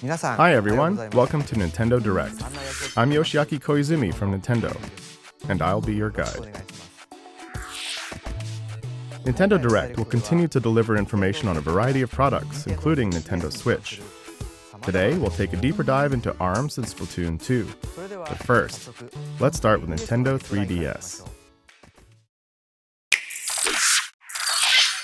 Hi everyone, welcome to Nintendo Direct. I'm Yoshiaki Koizumi from Nintendo, and I'll be your guide. Nintendo Direct will continue to deliver information on a variety of products, including Nintendo Switch. Today, we'll take a deeper dive into ARMS and Splatoon 2. But first, let's start with Nintendo 3DS.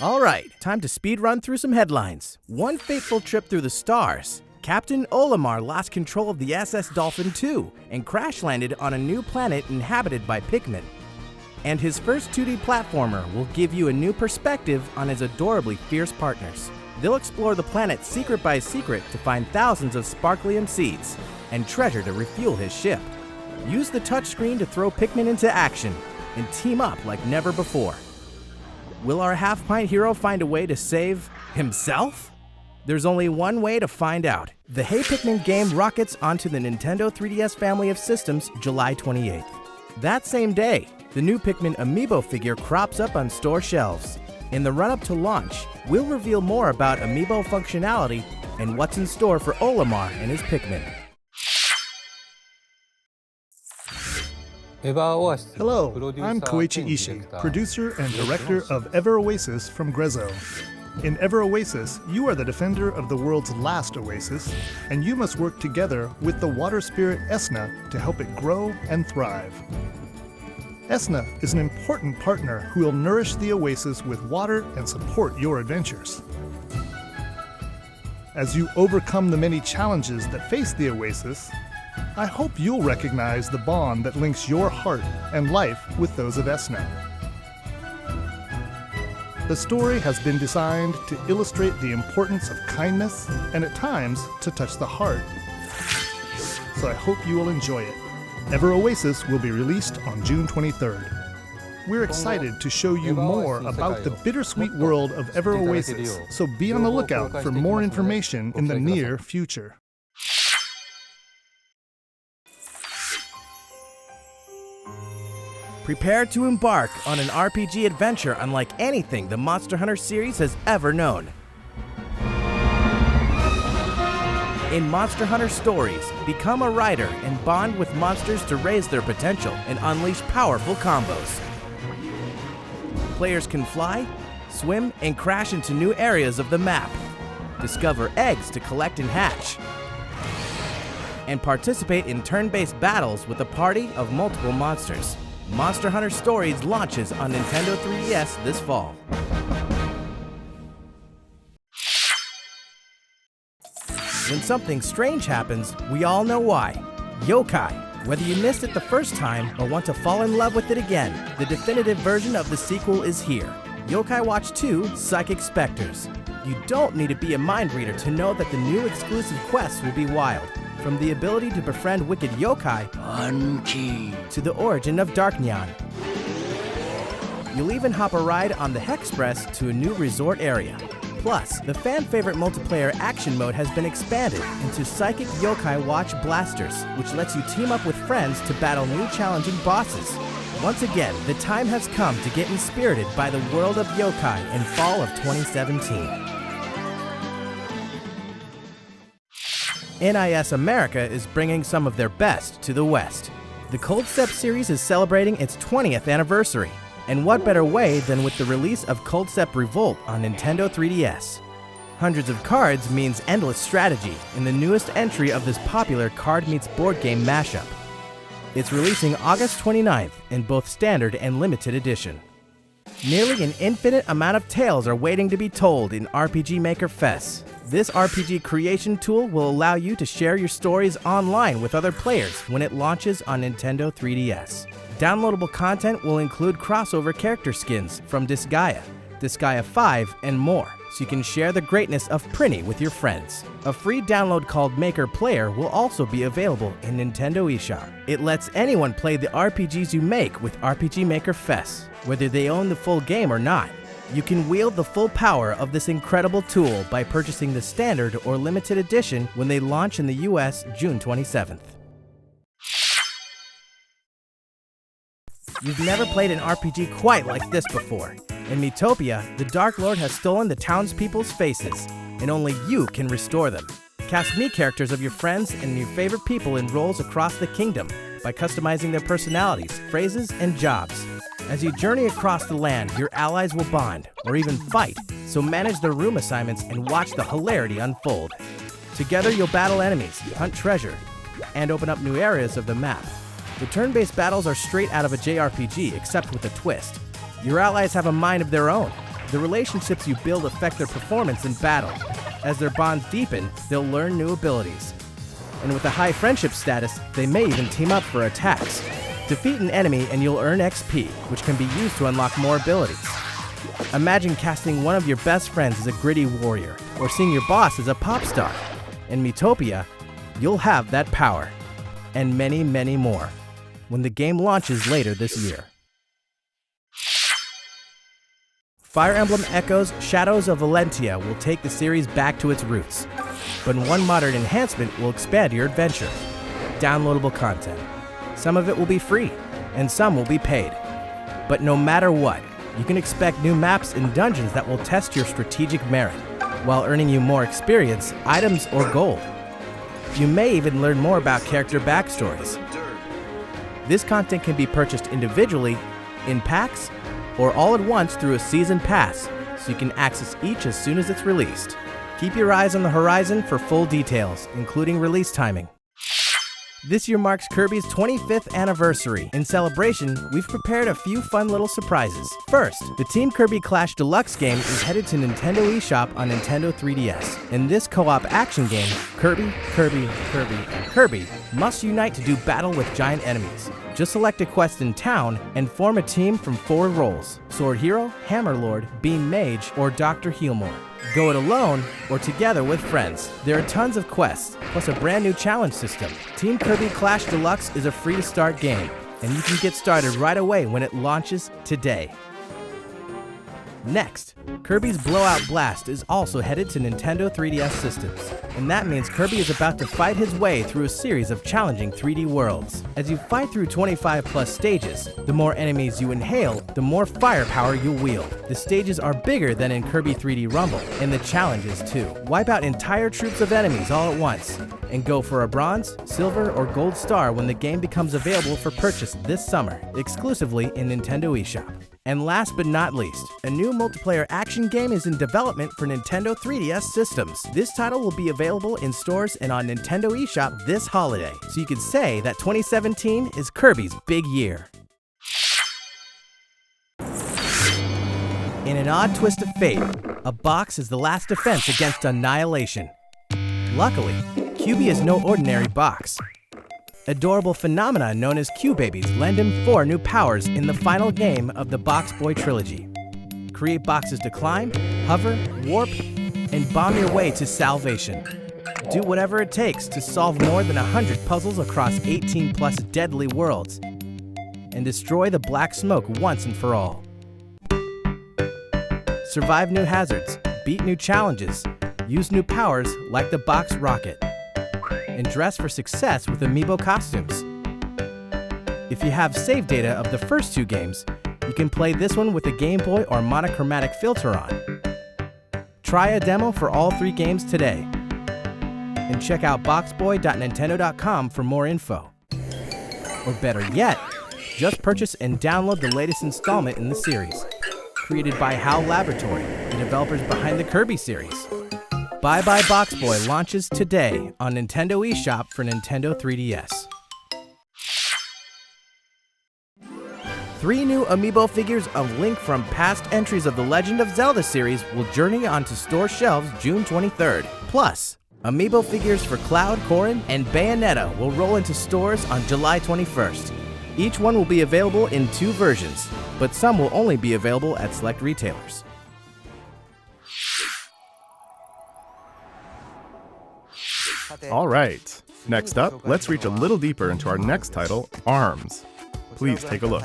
All right, time to speed run through some headlines. One fateful trip through the stars. Captain Olimar lost control of the SS Dolphin II and crash-landed on a new planet inhabited by Pikmin. And his first 2D platformer will give you a new perspective on his adorably fierce partners. They'll explore the planet secret by secret to find thousands of Sparklium seeds and treasure to refuel his ship. Use the touchscreen to throw Pikmin into action and team up like never before. Will our half-pint hero find a way to save himself? There's only one way to find out. The Hey Pikmin game rockets onto the Nintendo 3DS family of systems July 28th. That same day, the new Pikmin amiibo figure crops up on store shelves. In the run-up to launch, we'll reveal more about amiibo functionality and what's in store for Olimar and his Pikmin. Hello, I'm Koichi Ishii, producer and director of Ever Oasis from Grezzo. In Ever Oasis, you are the defender of the world's last oasis, and you must work together with the water spirit Esna to help it grow and thrive. Esna is an important partner who will nourish the oasis with water and support your adventures. As you overcome the many challenges that face the oasis, I hope you'll recognize the bond that links your heart and life with those of Esna. The story has been designed to illustrate the importance of kindness and at times to touch the heart. So I hope you will enjoy it. Ever Oasis will be released on June 23rd. We're excited to show you more about the bittersweet world of Ever Oasis, so be on the lookout for more information in the near future. Prepare to embark on an RPG adventure unlike anything the Monster Hunter series has ever known. In Monster Hunter Stories, become a rider and bond with monsters to raise their potential and unleash powerful combos. Players can fly, swim, and crash into new areas of the map. Discover eggs to collect and hatch. And participate in turn-based battles with a party of multiple monsters. Monster Hunter Stories launches on Nintendo 3DS this fall. When something strange happens, we all know why. Yokai. Whether you missed it the first time or want to fall in love with it again, the definitive version of the sequel is here. Yokai Watch 2: Psychic Specters. You don't need to be a mind reader to know that the new exclusive quests will be wild. From the ability to befriend wicked yokai to the origin of Dark Nyan. You'll even hop a ride on the Hexpress to a new resort area. Plus, the fan-favorite multiplayer action mode has been expanded into Psychic Yokai Watch Blasters, which lets you team up with friends to battle new challenging bosses. Once again, the time has come to get inspirited by the world of yokai in fall of 2017. NIS America is bringing some of their best to the West. The Cold Step series is celebrating its 20th anniversary, and what better way than with the release of Cold Step Revolt on Nintendo 3DS. Hundreds of cards means endless strategy in the newest entry of this popular card meets board game mashup. It's releasing August 29th in both standard and limited edition. Nearly an infinite amount of tales are waiting to be told in RPG Maker Fest. This RPG creation tool will allow you to share your stories online with other players when it launches on Nintendo 3DS. Downloadable content will include crossover character skins from Disgaea, Disgaea 5, and more, so you can share the greatness of Prinny with your friends. A free download called Maker Player will also be available in Nintendo eShop. It lets anyone play the RPGs you make with RPG Maker Fest, whether they own the full game or not. You can wield the full power of this incredible tool by purchasing the standard or limited edition when they launch in the US June 27th. You've never played an RPG quite like this before. In Miitopia, the Dark Lord has stolen the townspeople's faces, and only you can restore them. Cast Mii characters of your friends and your favorite people in roles across the kingdom by customizing their personalities, phrases, and jobs. As you journey across the land, your allies will bond, or even fight, so manage their room assignments and watch the hilarity unfold. Together you'll battle enemies, hunt treasure, and open up new areas of the map. The turn-based battles are straight out of a JRPG, except with a twist. Your allies have a mind of their own. The relationships you build affect their performance in battle. As their bonds deepen, they'll learn new abilities. And with a high friendship status, they may even team up for attacks. Defeat an enemy and you'll earn XP, which can be used to unlock more abilities. Imagine casting one of your best friends as a gritty warrior, or seeing your boss as a pop star. In Miitopia, you'll have that power, and many, many more, when the game launches later this year. Fire Emblem Echoes Shadows of Valentia will take the series back to its roots, but one modern enhancement will expand your adventure. Downloadable content. Some of it will be free, and some will be paid. But no matter what, you can expect new maps and dungeons that will test your strategic merit, while earning you more experience, items, or gold. You may even learn more about character backstories. This content can be purchased individually, in packs, or all at once through a season pass, so you can access each as soon as it's released. Keep your eyes on the horizon for full details, including release timing. This year marks Kirby's 25th anniversary. In celebration, we've prepared a few fun little surprises. First, the Team Kirby Clash Deluxe game is headed to Nintendo eShop on Nintendo 3DS. In this co-op action game, Kirby, and Kirby must unite to do battle with giant enemies. Just select a quest in town and form a team from 4 roles: Sword Hero, Hammer Lord, Beam Mage, or Dr. Healmore. Go it alone or together with friends. There are tons of quests, plus a brand new challenge system. Team Kirby Clash Deluxe is a free-to-start game, and you can get started right away when it launches today. Next, Kirby's Blowout Blast is also headed to Nintendo 3DS systems, and that means Kirby is about to fight his way through a series of challenging 3D worlds. As you fight through 25+ stages, the more enemies you inhale, the more firepower you'll wield. The stages are bigger than in Kirby 3D Rumble, and the challenges too. Wipe out entire troops of enemies all at once, and go for a bronze, silver, or gold star when the game becomes available for purchase this summer, exclusively in Nintendo eShop. And last but not least, a new multiplayer action game is in development for Nintendo 3DS systems. This title will be available in stores and on Nintendo eShop this holiday, so you can say that 2017 is Kirby's big year. In an odd twist of fate, a box is the last defense against annihilation. Luckily, QB is no ordinary box. Adorable phenomena known as Q-Babies lend him 4 new powers in the final game of the Box Boy trilogy. Create boxes to climb, hover, warp, and bomb your way to salvation. Do whatever it takes to solve more than 100 puzzles across 18+ deadly worlds, and destroy the black smoke once and for all. Survive new hazards, beat new challenges, use new powers like the Box Rocket, and dress for success with amiibo costumes. If you have save data of the first 2 games, you can play this one with a Game Boy or monochromatic filter on. Try a demo for all 3 games today. And check out boxboy.nintendo.com for more info. Or better yet, just purchase and download the latest installment in the series, created by HAL Laboratory, the developers behind the Kirby series. Bye Bye Box Boy launches today on Nintendo eShop for Nintendo 3DS. 3 new amiibo figures of Link from past entries of the Legend of Zelda series will journey onto store shelves June 23rd. Plus, amiibo figures for Cloud, Corrin, and Bayonetta will roll into stores on July 21st. Each one will be available in 2 versions, but some will only be available at select retailers. All right, next up, let's reach a little deeper into our next title, ARMS. Please take a look.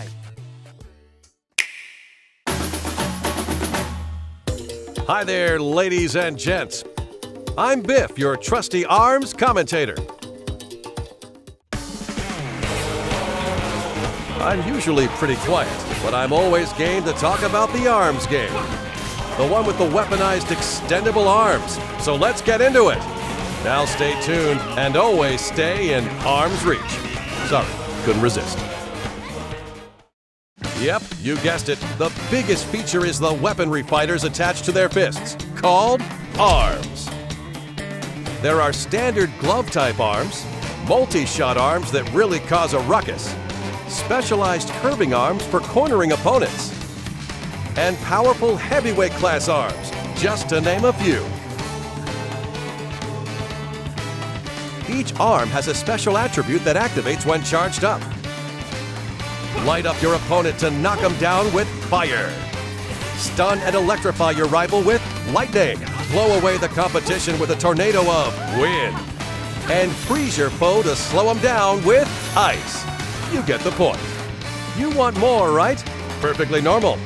Hi there, ladies and gents. I'm Biff, your trusty ARMS commentator. I'm usually pretty quiet, but I'm always game to talk about the ARMS game. The one with the weaponized extendable arms. So let's get into it. Now stay tuned and always stay in arm's reach. Sorry, couldn't resist. Yep, you guessed it. The biggest feature is the weaponry fighters attached to their fists, called arms. There are standard glove-type arms, multi-shot arms that really cause a ruckus, specialized curving arms for cornering opponents, and powerful heavyweight class arms, just to name a few. Each arm has a special attribute that activates when charged up. Light up your opponent to knock him down with fire. Stun and electrify your rival with lightning. Blow away the competition with a tornado of wind. And freeze your foe to slow him down with ice. You get the point. You want more, right? Perfectly normal.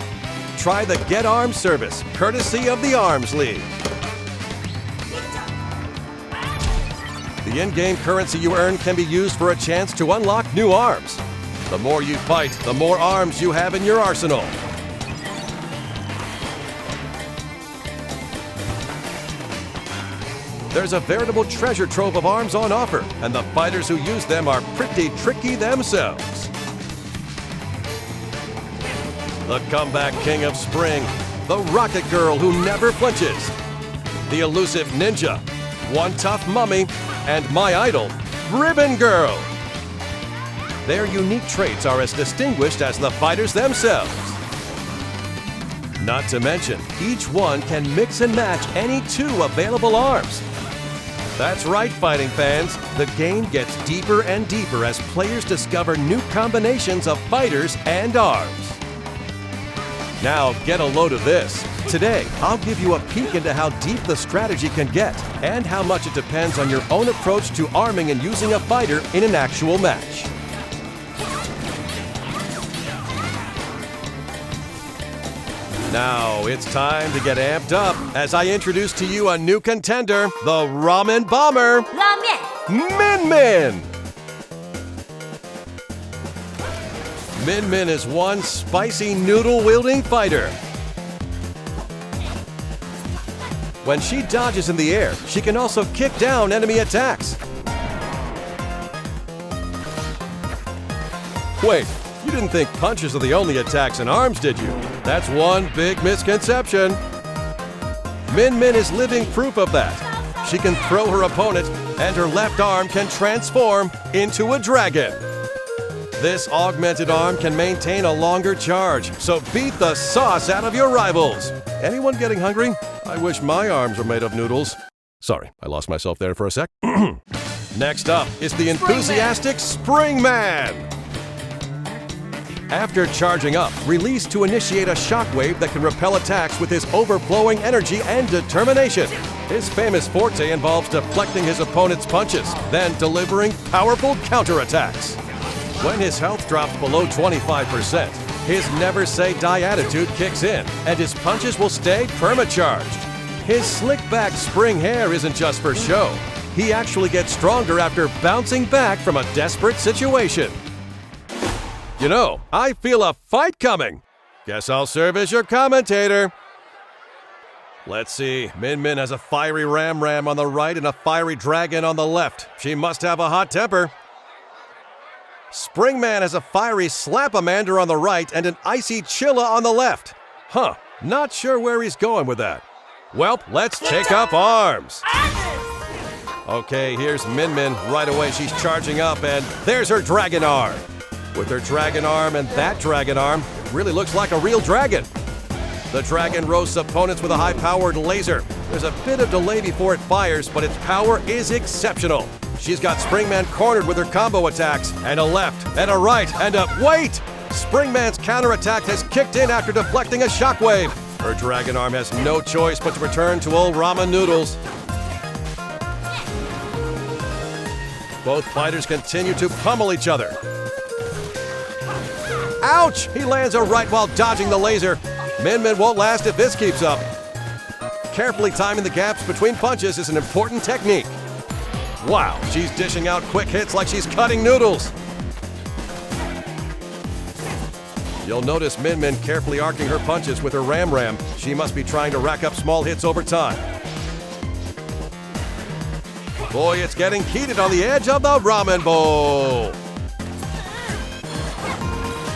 Try the Get Arms service, courtesy of the Arms League. The in-game currency you earn can be used for a chance to unlock new arms. The more you fight, the more arms you have in your arsenal. There's a veritable treasure trove of arms on offer, and the fighters who use them are pretty tricky themselves. The comeback king of spring, the rocket girl who never flinches, the elusive ninja, one tough mummy, and my idol, Ribbon Girl. Their unique traits are as distinguished as the fighters themselves. Not to mention, each one can mix and match any two available arms. That's right, fighting fans. The game gets deeper and deeper as players discover new combinations of fighters and arms. Now, get a load of this. Today, I'll give you a peek into how deep the strategy can get and how much it depends on your own approach to arming and using a fighter in an actual match. Now, it's time to get amped up as I introduce to you a new contender, the Ramen Bomber, Min Min! Min Min is one spicy noodle-wielding fighter. When she dodges in the air, she can also kick down enemy attacks. Wait, you didn't think punches are the only attacks in arms, did you? That's one big misconception. Min Min is living proof of that. She can throw her opponent, and her left arm can transform into a dragon. This augmented arm can maintain a longer charge, so beat the sauce out of your rivals. Anyone getting hungry? I wish my arms were made of noodles. Sorry, I lost myself there for a sec. Next up is the enthusiastic Spring Man. After charging up, release to initiate a shockwave that can repel attacks with his overflowing energy and determination. His famous forte involves deflecting his opponent's punches, then delivering powerful counterattacks. When his health drops below 25%, his never-say-die attitude kicks in, and his punches will stay perma-charged. His slick-back spring hair isn't just for show. He actually gets stronger after bouncing back from a desperate situation. You know, I feel a fight coming. Guess I'll serve as your commentator. Let's see, Min Min has a fiery Ram on the right and a fiery dragon on the left. She must have a hot temper. Springman has a fiery Slap-a-Mander on the right and an icy Chilla on the left. Huh, not sure where he's going with that. Well, let's take up arms. Okay, here's Min Min. Right away, she's charging up, and there's her dragon arm. With her dragon arm and that dragon arm, it really looks like a real dragon. The dragon roasts opponents with a high-powered laser. There's a bit of delay before it fires, but its power is exceptional. She's got Springman cornered with her combo attacks, and a left, and a right, and a... Wait! Springman's counterattack has kicked in after deflecting a shockwave. Her dragon arm has no choice but to return to old ramen noodles. Both fighters continue to pummel each other. Ouch! He lands a right while dodging the laser. Min Min won't last if this keeps up. Carefully timing the gaps between punches is an important technique. Wow, she's dishing out quick hits like she's cutting noodles. You'll notice Min Min carefully arcing her punches with her Ram. She must be trying to rack up small hits over time. Boy, it's getting heated on the edge of the ramen bowl.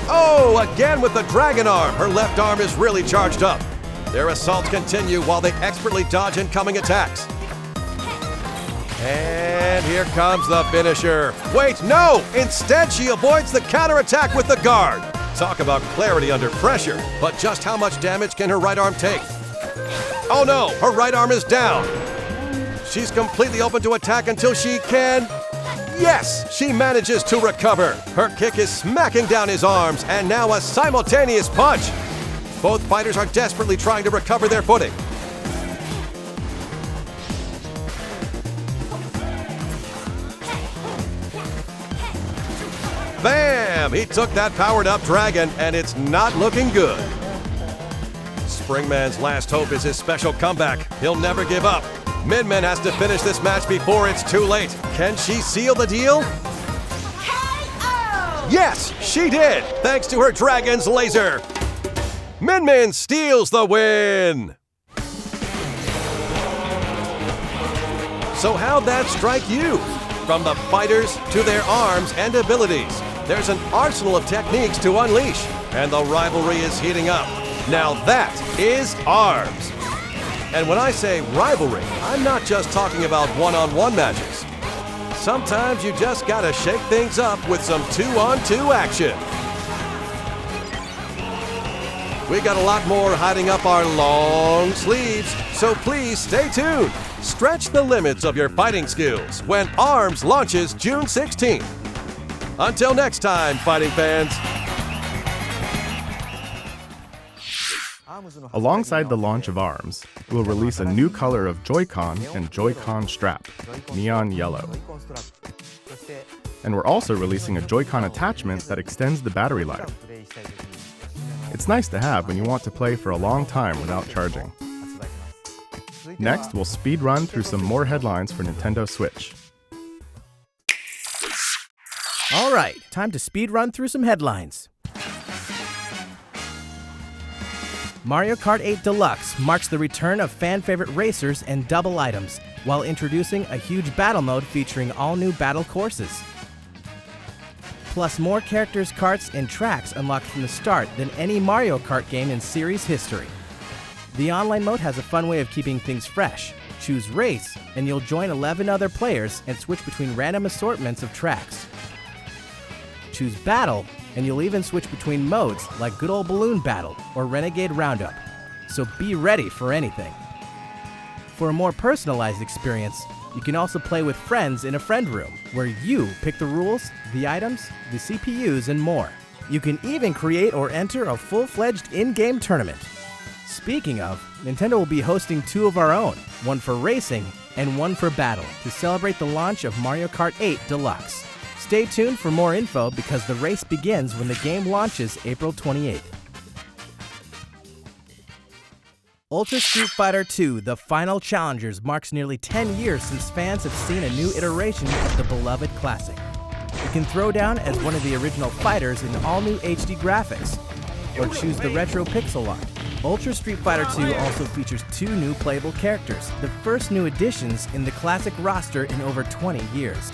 Oh, again with the dragon arm. Her left arm is really charged up. Their assaults continue while they expertly dodge incoming attacks. And here comes the finisher. Wait, no! Instead, she avoids the counterattack with the guard. Talk about clarity under pressure. But just how much damage can her right arm take? Oh no, her right arm is down. She's completely open to attack until she can... Yes, she manages to recover. Her kick is smacking down his arms, and now a simultaneous punch. Both fighters are desperately trying to recover their footing. Bam! He took that powered-up dragon, and it's not looking good. Springman's last hope is his special comeback. He'll never give up. Min has to finish this match before it's too late. Can she seal the deal? KO! Yes, she did, thanks to her dragon's laser. Min steals the win. So how'd that strike you? From the fighters to their arms and abilities, there's an arsenal of techniques to unleash, and the rivalry is heating up. Now that is ARMS. And when I say rivalry, I'm not just talking about one-on-one matches. Sometimes you just gotta shake things up with some two-on-two action. We got a lot more hiding up our long sleeves, so please stay tuned. Stretch the limits of your fighting skills when ARMS launches June 16th. Until next time, fighting fans. Alongside the launch of ARMS, we'll release a new color of Joy-Con and Joy-Con strap, neon yellow. And we're also releasing a Joy-Con attachment that extends the battery life. It's nice to have when you want to play for a long time without charging. Next, we'll speed run through some more headlines for Nintendo Switch. All right, time to speed run through some headlines. Mario Kart 8 Deluxe marks the return of fan-favorite racers and double items, while introducing a huge battle mode featuring all new battle courses. Plus more characters, karts, and tracks unlocked from the start than any Mario Kart game in series history. The online mode has a fun way of keeping things fresh. Choose Race, and you'll join 11 other players and switch between random assortments of tracks. Choose Battle, and you'll even switch between modes like Good Ol' Balloon Battle or Renegade Roundup. So be ready for anything. For a more personalized experience, you can also play with friends in a friend room, where you pick the rules, the items, the CPUs, and more. You can even create or enter a full-fledged in-game tournament. Speaking of, Nintendo will be hosting two of our own, one for racing and one for battle, to celebrate the launch of Mario Kart 8 Deluxe. Stay tuned for more info because the race begins when the game launches April 28th. Ultra Street Fighter II: The Final Challengers marks nearly 10 years since fans have seen a new iteration of the beloved classic. You can throw down as one of the original fighters in all-new HD graphics, or choose the retro pixel art. Ultra Street Fighter II also features two new playable characters, the first new additions in the classic roster in over 20 years.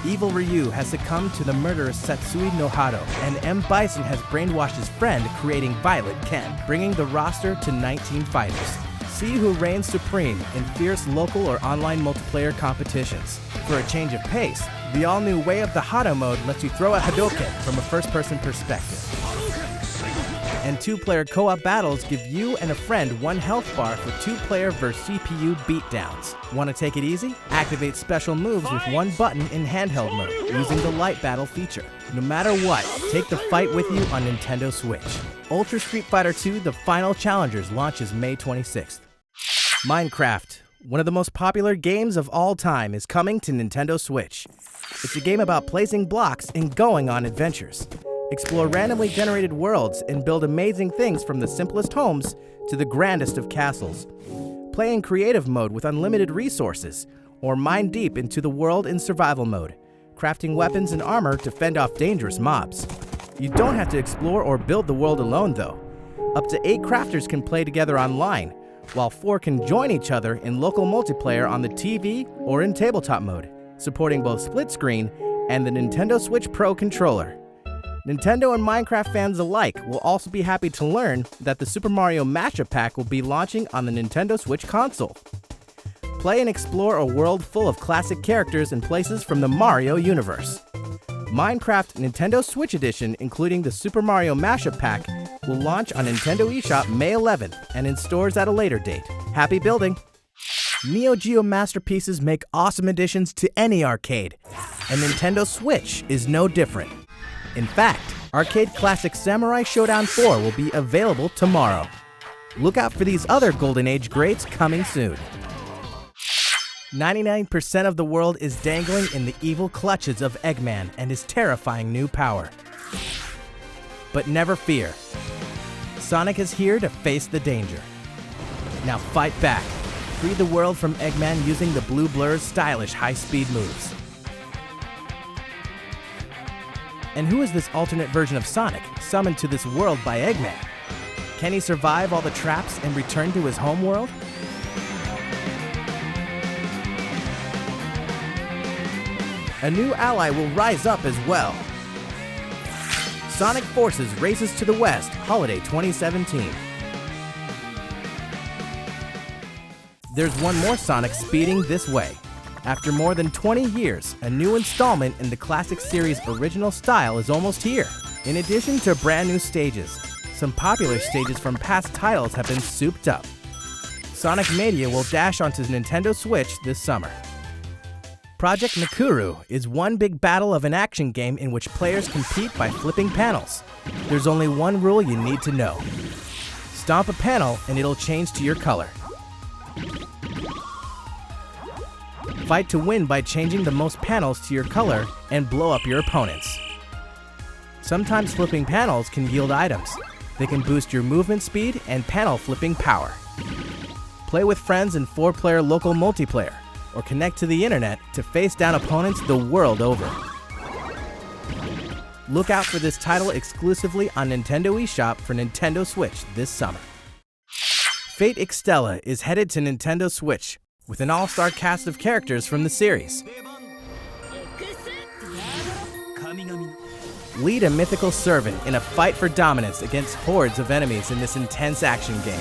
Evil Ryu has succumbed to the murderous Satsui no Hado, and M. Bison has brainwashed his friend, creating Violet Ken, bringing the roster to 19 fighters. See who reigns supreme in fierce local or online multiplayer competitions. For a change of pace, the all-new Way of the Hado mode lets you throw a Hadouken from a first-person perspective. And two-player co-op battles give you and a friend one health bar for two-player versus CPU beatdowns. Want to take it easy? Activate special moves with one button in handheld mode, using the Light Battle feature. No matter what, take the fight with you on Nintendo Switch. Ultra Street Fighter II: The Final Challengers launches May 26th. Minecraft, one of the most popular games of all time, is coming to Nintendo Switch. It's a game about placing blocks and going on adventures. Explore randomly generated worlds and build amazing things from the simplest homes to the grandest of castles. Play in creative mode with unlimited resources, or mine deep into the world in survival mode, crafting weapons and armor to fend off dangerous mobs. You don't have to explore or build the world alone though. Up to 8 crafters can play together online, while 4 can join each other in local multiplayer on the TV or in tabletop mode, supporting both split screen and the Nintendo Switch Pro controller. Nintendo and Minecraft fans alike will also be happy to learn that the Super Mario Mashup Pack will be launching on the Nintendo Switch console. Play and explore a world full of classic characters and places from the Mario universe. Minecraft Nintendo Switch Edition, including the Super Mario Mashup Pack, will launch on Nintendo eShop May 11th and in stores at a later date. Happy building! Neo Geo masterpieces make awesome additions to any arcade, and Nintendo Switch is no different. In fact, arcade classic Samurai Showdown 4 will be available tomorrow. Look out for these other Golden Age greats coming soon. 99% of the world is dangling in the evil clutches of Eggman and his terrifying new power. But never fear. Sonic is here to face the danger. Now fight back. Free the world from Eggman using the Blue Blur's stylish high-speed moves. And who is this alternate version of Sonic, summoned to this world by Eggman? Can he survive all the traps and return to his home world? A new ally will rise up as well. Sonic Forces Races to the West, Holiday 2017. There's one more Sonic speeding this way. After more than 20 years, a new installment in the classic series' original style is almost here. In addition to brand new stages, some popular stages from past titles have been souped up. Sonic Mania will dash onto Nintendo Switch this summer. Project Nakuru is one big battle of an action game in which players compete by flipping panels. There's only one rule you need to know. Stomp a panel and it'll change to your color. Fight to win by changing the most panels to your color and blow up your opponents. Sometimes flipping panels can yield items. They can boost your movement speed and panel flipping power. Play with friends in 4-player local multiplayer, or connect to the internet to face down opponents the world over. Look out for this title exclusively on Nintendo eShop for Nintendo Switch this summer. Fate Extella is headed to Nintendo Switch with an all-star cast of characters from the series. Lead a mythical servant in a fight for dominance against hordes of enemies in this intense action game.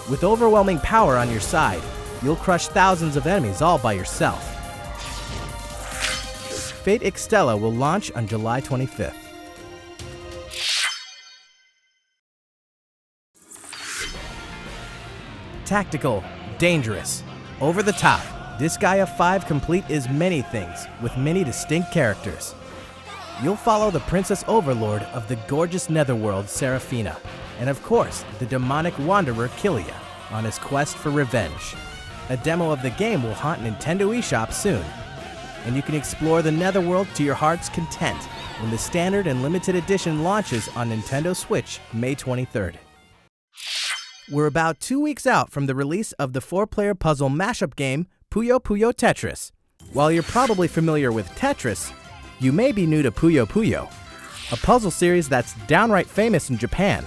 With overwhelming power on your side, you'll crush thousands of enemies all by yourself. Fate Extella will launch on July 25th. Tactical, dangerous, over the top, Disgaea 5 Complete is many things with many distinct characters. You'll follow the Princess Overlord of the gorgeous netherworld Seraphina, and of course, the demonic wanderer Killia on his quest for revenge. A demo of the game will haunt Nintendo eShop soon, and you can explore the netherworld to your heart's content when the standard and limited edition launches on Nintendo Switch May 23rd. We're about 2 weeks out from the release of the 4-player puzzle mashup game Puyo Puyo Tetris. While you're probably familiar with Tetris, you may be new to Puyo Puyo, a puzzle series that's downright famous in Japan,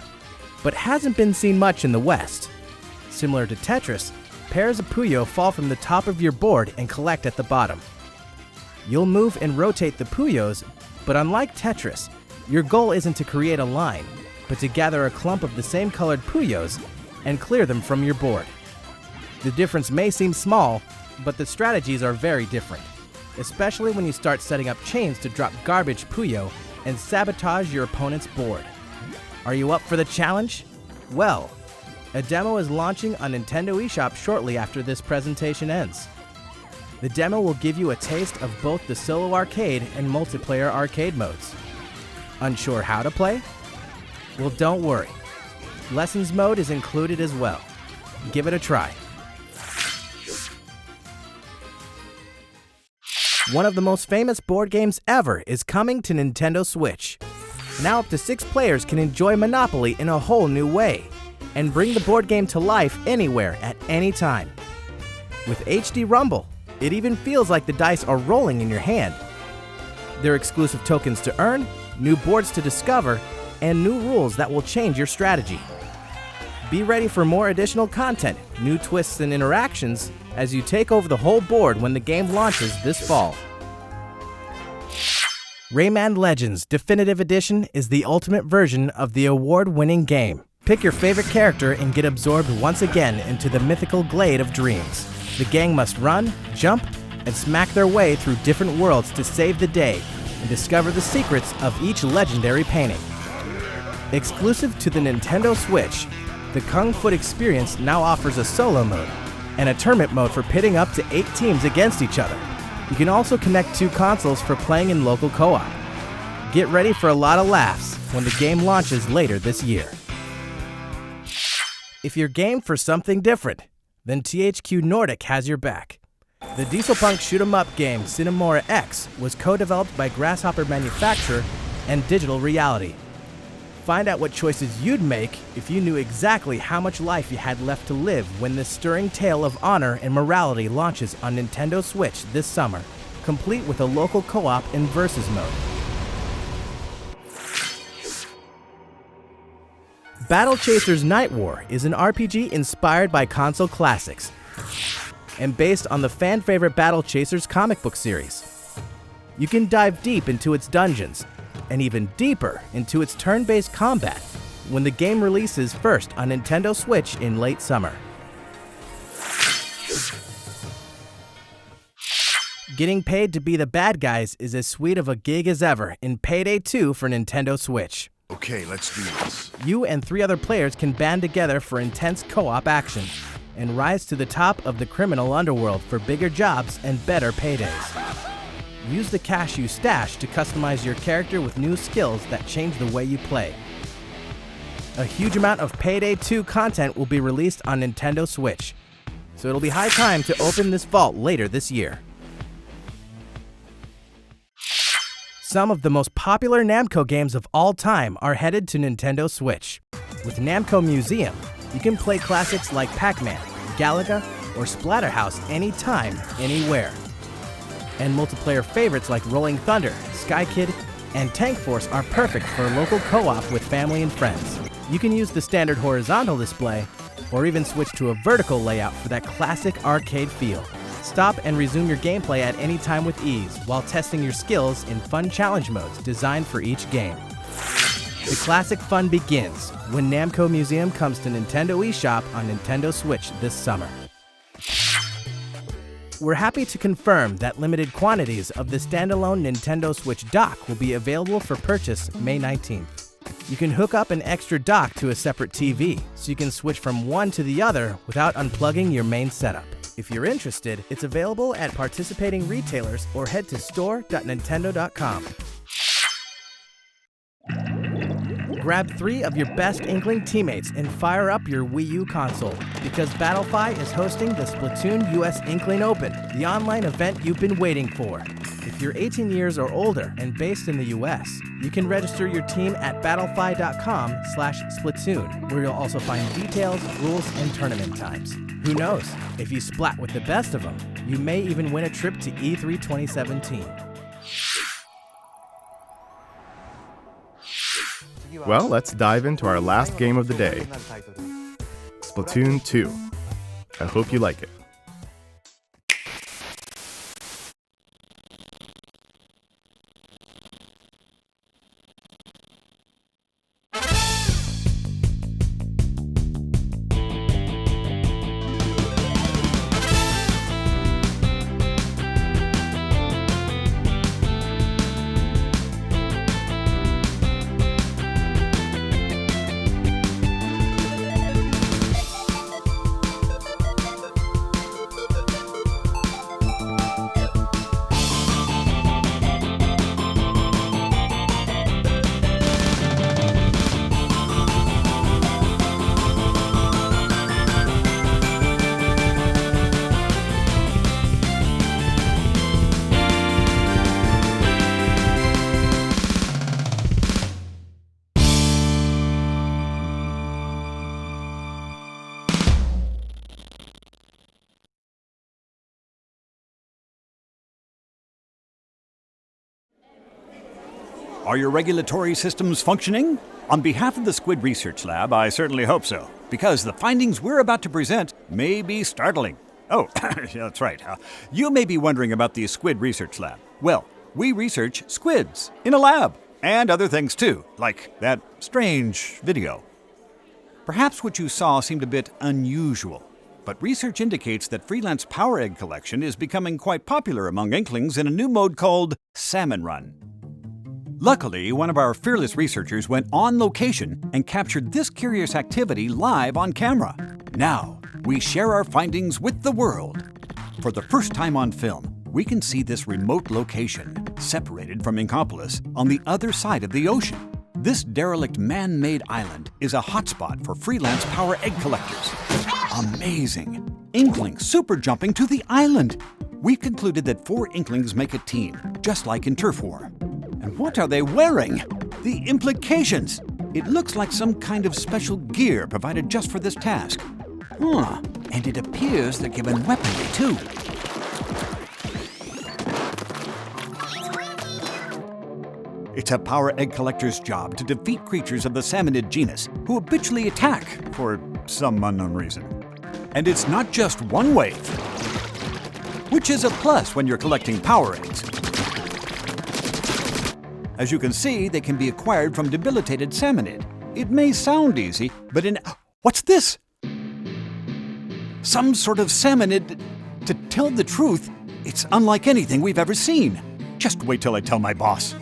but hasn't been seen much in the West. Similar to Tetris, pairs of Puyo fall from the top of your board and collect at the bottom. You'll move and rotate the Puyos, but unlike Tetris, your goal isn't to create a line, but to gather a clump of the same colored Puyos and clear them from your board. The difference may seem small, but the strategies are very different, especially when you start setting up chains to drop garbage Puyo and sabotage your opponent's board. Are you up for the challenge? Well, a demo is launching on Nintendo eShop shortly after this presentation ends. The demo will give you a taste of both the solo arcade and multiplayer arcade modes. Unsure how to play? Well, don't worry. Lessons mode is included as well. Give it a try. One of the most famous board games ever is coming to Nintendo Switch. Now up to 6 players can enjoy Monopoly in a whole new way and bring the board game to life anywhere at any time. With HD Rumble, it even feels like the dice are rolling in your hand. There are exclusive tokens to earn, new boards to discover, and new rules that will change your strategy. Be ready for more additional content, new twists and interactions as you take over the whole board when the game launches this fall. Rayman Legends Definitive Edition is the ultimate version of the award-winning game. Pick your favorite character and get absorbed once again into the mythical glade of dreams. The gang must run, jump, and smack their way through different worlds to save the day and discover the secrets of each legendary painting. Exclusive to the Nintendo Switch, the Kung Foot experience now offers a solo mode and a tournament mode for pitting up to 8 teams against each other. You can also connect 2 consoles for playing in local co-op. Get ready for a lot of laughs when the game launches later this year. If you're game for something different, then THQ Nordic has your back. The Dieselpunk shoot-'em-up game Cinemora X was co-developed by Grasshopper Manufacture and Digital Reality. Find out what choices you'd make if you knew exactly how much life you had left to live when this stirring tale of honor and morality launches on Nintendo Switch this summer, complete with a local co-op and versus mode. Battle Chasers Night War is an RPG inspired by console classics and based on the fan-favorite Battle Chasers comic book series. You can dive deep into its dungeons and even deeper into its turn-based combat when the game releases first on Nintendo Switch in late summer. Getting paid to be the bad guys is as sweet of a gig as ever in Payday 2 for Nintendo Switch. Okay, let's do this. You and 3 other players can band together for intense co-op action and rise to the top of the criminal underworld for bigger jobs and better paydays. Use the cash you stash to customize your character with new skills that change the way you play. A huge amount of Payday 2 content will be released on Nintendo Switch, so it'll be high time to open this vault later this year. Some of the most popular Namco games of all time are headed to Nintendo Switch. With Namco Museum, you can play classics like Pac-Man, Galaga, or Splatterhouse anytime, anywhere. And multiplayer favorites like Rolling Thunder, Sky Kid, and Tank Force are perfect for local co-op with family and friends. You can use the standard horizontal display, or even switch to a vertical layout for that classic arcade feel. Stop and resume your gameplay at any time with ease while testing your skills in fun challenge modes designed for each game. The classic fun begins when Namco Museum comes to Nintendo eShop on Nintendo Switch this summer. We're happy to confirm that limited quantities of the standalone Nintendo Switch dock will be available for purchase May 19th. You can hook up an extra dock to a separate TV, so you can switch from one to the other without unplugging your main setup. If you're interested, it's available at participating retailers or head to store.nintendo.com. Grab 3 of your best Inkling teammates and fire up your Wii U console, because Battlefy is hosting the Splatoon US Inkling Open, the online event you've been waiting for. If you're 18 years or older and based in the US, you can register your team at battlefy.com/Splatoon, where you'll also find details, rules, and tournament times. Who knows? If you splat with the best of them, you may even win a trip to E3 2017. Well, let's dive into our last game of the day, Splatoon 2. I hope you like it. Are your regulatory systems functioning? On behalf of the Squid Research Lab, I certainly hope so. because the findings we're about to present may be startling. Oh, that's right. You may be wondering about the Squid Research Lab. Well, we research squids in a lab, and other things too, like that strange video. Perhaps what you saw seemed a bit unusual, but research indicates that freelance power egg collection is becoming quite popular among Inklings in a new mode called Salmon Run. Luckily, one of our fearless researchers went on location and captured this curious activity live on camera. Now, we share our findings with the world. For the first time on film, we can see this remote location, separated from Inkopolis, on the other side of the ocean. This derelict man-made island is a hotspot for freelance power egg collectors. Amazing! Inklings super jumping to the island! We've concluded that 4 Inklings make a team, just like in Turf War. And what are they wearing? The implications! It looks like some kind of special gear provided just for this task. And it appears they're given weaponry too. It's a power egg collector's job to defeat creatures of the salmonid genus who habitually attack for some unknown reason. And it's not just one wave, which is a plus when you're collecting power eggs. As you can see, they can be acquired from debilitated salmonid. It may sound easy, but what's this? Some sort of salmonid. To tell the truth, it's unlike anything we've ever seen. Just wait till I tell my boss.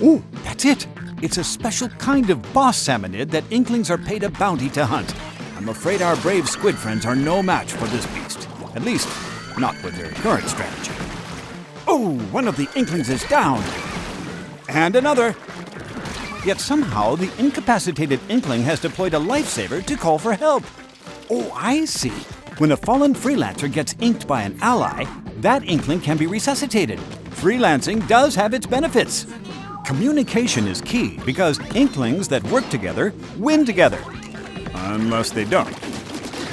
Oh, that's it. It's a special kind of boss salmonid that Inklings are paid a bounty to hunt. I'm afraid our brave squid friends are no match for this beast. At least, not with their current strategy. Oh, one of the Inklings is down. And another. Yet somehow the incapacitated Inkling has deployed a lifesaver to call for help. Oh, I see. When a fallen freelancer gets inked by an ally, that Inkling can be resuscitated. Freelancing does have its benefits. Communication is key because Inklings that work together win together. Unless they don't.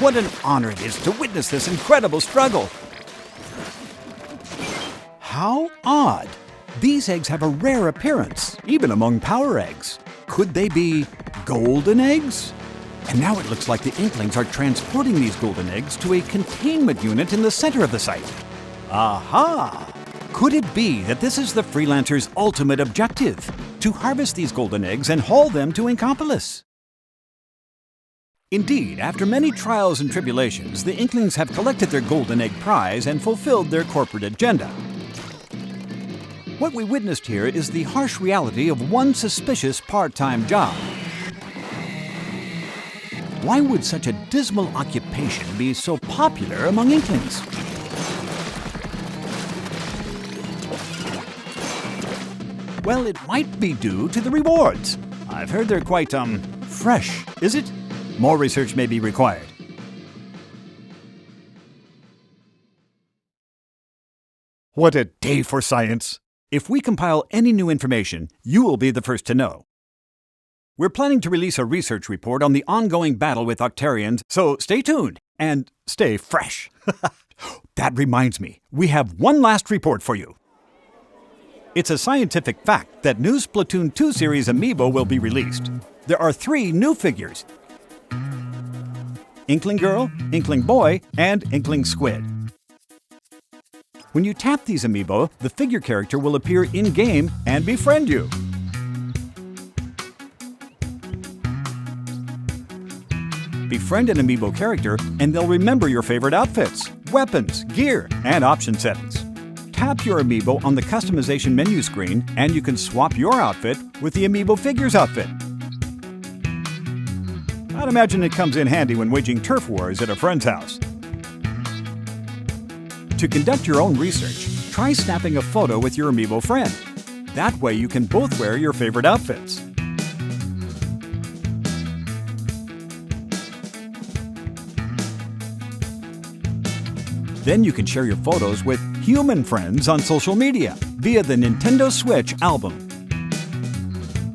What an honor it is to witness this incredible struggle. How odd. These eggs have a rare appearance, even among power eggs. Could they be golden eggs? And now it looks like the Inklings are transporting these golden eggs to a containment unit in the center of the site. Aha! Could it be that this is the freelancer's ultimate objective? To harvest these golden eggs and haul them to Inkopolis? Indeed, after many trials and tribulations, the Inklings have collected their golden egg prize and fulfilled their corporate agenda. What we witnessed here is the harsh reality of one suspicious part-time job. Why would such a dismal occupation be so popular among Inklings? Well, it might be due to the rewards. I've heard they're quite, fresh, is it? More research may be required. What a day for science! If we compile any new information, you will be the first to know. We're planning to release a research report on the ongoing battle with Octarians, so stay tuned and stay fresh. That reminds me, we have one last report for you. It's a scientific fact that new Splatoon 2 series amiibo will be released. There are 3 new figures: Inkling Girl, Inkling Boy, and Inkling Squid. When you tap these amiibo, the figure character will appear in-game and befriend you. Befriend an amiibo character and they'll remember your favorite outfits, weapons, gear, and option settings. Tap your amiibo on the customization menu screen and you can swap your outfit with the amiibo figure's outfit. I'd imagine it comes in handy when waging turf wars at a friend's house. To conduct your own research, try snapping a photo with your amiibo friend. That way you can both wear your favorite outfits. Then you can share your photos with human friends on social media via the Nintendo Switch album.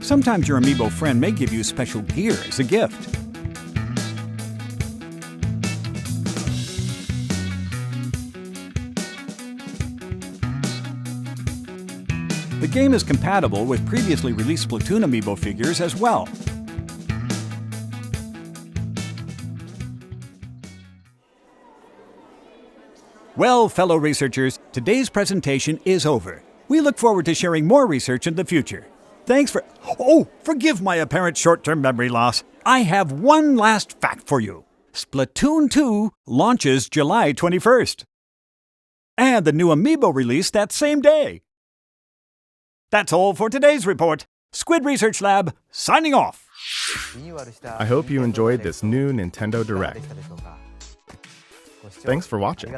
Sometimes your amiibo friend may give you special gear as a gift. The game is compatible with previously released Splatoon amiibo figures as well. Well, fellow researchers, today's presentation is over. We look forward to sharing more research in the future. Thanks for... Oh, forgive my apparent short-term memory loss. I have one last fact for you. Splatoon 2 launches July 21st. And the new Amiibo released that same day. That's all for today's report. Squid Research Lab, signing off. I hope you enjoyed this new Nintendo Direct. Thanks for watching.